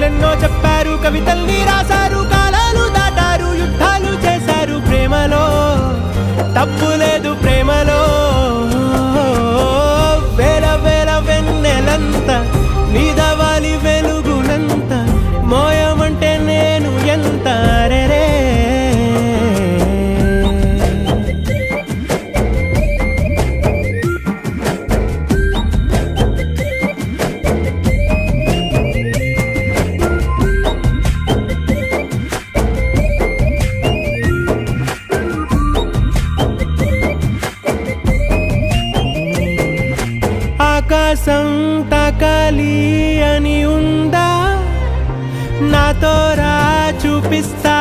కథలెన్నో చెప్పారు, కవితల్ని రాశారు, కాలాలు దాటారు, యుద్ధాలు చేశారు. ప్రేమలో తప్పు లేదు, ప్రేమలో వేల వేల వెన్నెలంత నీదవాలి వెలుగునంత, మోయమంటే నేను ఎంత రే. ఆకాశం తాకాలి అని ఉందా, నాతో రా చూపిస్తా